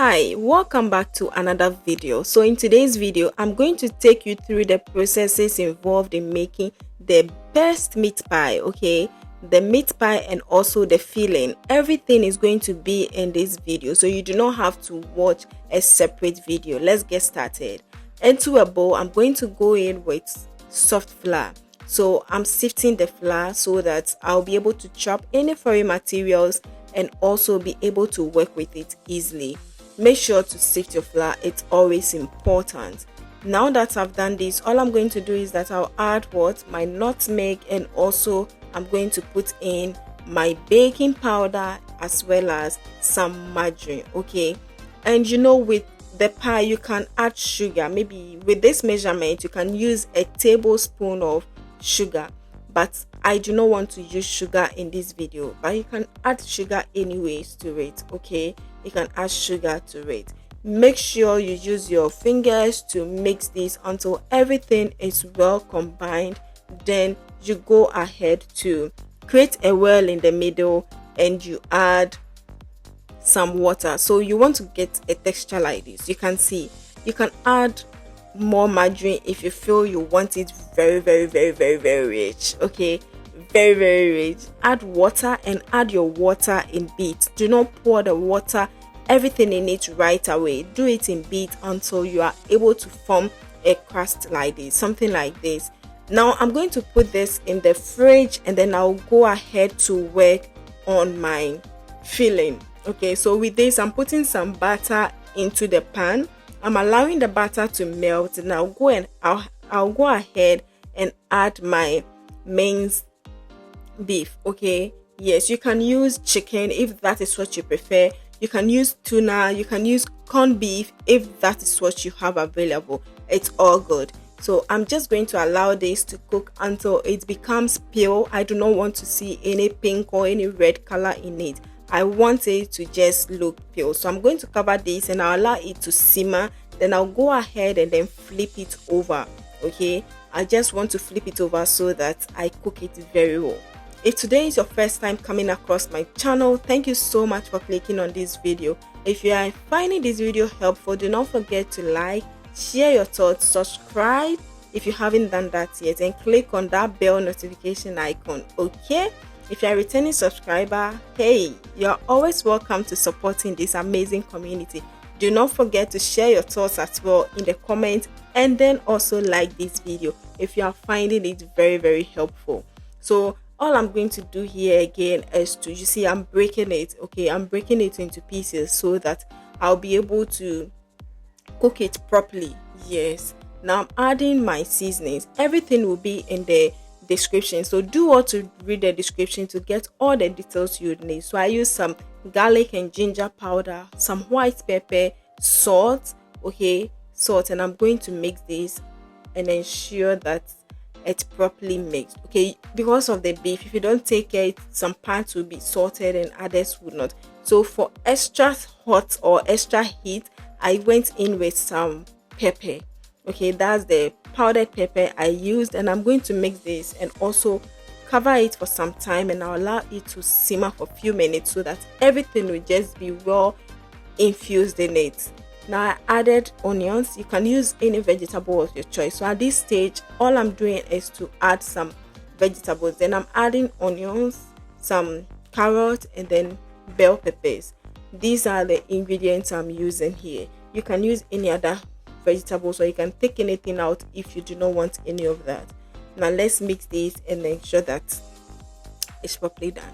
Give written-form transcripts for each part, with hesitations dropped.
Hi, welcome back to another video. So in today's video, I'm going to take you through the processes involved in making the best meat pie, okay? The meat pie and also the filling. Everything is going to be in this video, so you do not have to watch a separate video. Let's get started. Into a bowl, I'm going to go in with soft flour. So I'm sifting the flour so that I'll be able to chop any foreign materials and also be able to work with it easily. Make sure to sift your flour, it's always important. Now that I've done this, all I'm going to do is that I'll add my nutmeg, and also I'm going to put in my baking powder as well as some margarine, okay? And with the pie you can add sugar. Maybe with this measurement you can use a tablespoon of sugar, but I do not want to use sugar in this video, but you can add sugar anyways to it, okay? You can add sugar to it. Make sure you use your fingers to mix this until everything is well combined. Then you go ahead to create a well in the middle and you add some water. So you want to get a texture like this. You can see you can add more margarine if you feel you want it very rich, okay? Very rich. Add water and add your water in bits. Do not pour the water everything in it right away. Do it in bits until you are able to form a crust like this, something like this. Now I'm going to put this in the fridge and then I'll go ahead to work on my filling. Okay, so with this I'm putting some butter into the pan. I'm allowing the butter to melt, and I'll go ahead and add my minced beef, okay? Yes, you can use chicken if that is what you prefer. You can use tuna, you can use corned beef if that is what you have available. It's all good. So I'm just going to allow this to cook until it becomes pale. I do not want to see any pink or any red color in it. I want it to just look pale. So I'm going to cover this and I'll allow it to simmer. Then I'll go ahead and then flip it over, okay? I just want to flip it over so that I cook it very well. If today is your first time coming across my channel, thank you so much for clicking on this video. If you are finding this video helpful, do not forget to like, share your thoughts, subscribe if you haven't done that yet, and click on that bell notification icon, okay? If you're a returning subscriber, hey, you're always welcome to supporting this amazing community. Do not forget to share your thoughts as well in the comments, and then also like this video if you are finding it very helpful. So all I'm going to do here again is to, you see, I'm breaking it, okay? I'm breaking it into pieces so that I'll be able to cook it properly. Yes. Now I'm adding my seasonings. Everything will be in the description, so do want to read the description to get all the details you need. So I use some garlic and ginger powder, some white pepper, salt, okay, salt, and I'm going to mix this and ensure that it's properly mixed, okay? Because of the beef, if you don't take care, some parts will be salted and others would not. So for extra hot or extra heat, I went in with some pepper, okay? That's the powdered pepper I used, and I'm going to mix this and also cover it for some time, and I'll allow it to simmer for a few minutes so that everything will just be well infused in it. Now I added onions. You can use any vegetable of your choice. So at this stage, all I'm doing is to add some vegetables. Then I'm adding onions, some carrots, and then bell peppers. These are the ingredients I'm using here. You can use any other vegetables, or you can take anything out if you do not want any of that. Now let's mix this and ensure that it's properly done.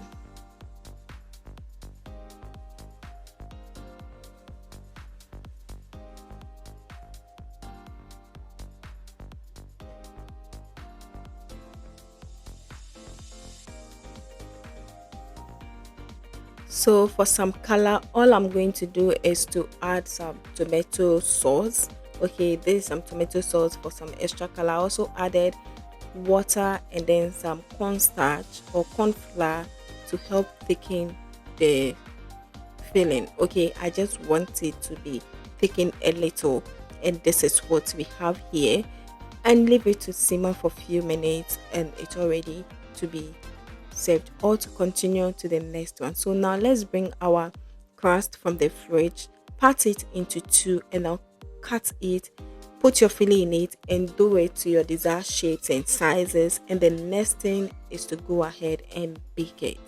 So for some color, all I'm going to do is to add some tomato sauce. Okay, this is some tomato sauce for some extra color. I also added water and then some cornstarch or corn flour to help thicken the filling. Okay, I just want it to be thickened a little, and this is what we have here. And leave it to simmer for a few minutes and it's all ready to be served, or to continue to the next one. So now let's bring our crust from the fridge part it into two and now cut it, put your filling in it and do it to your desired shapes and sizes. And the next thing is to go ahead and bake it.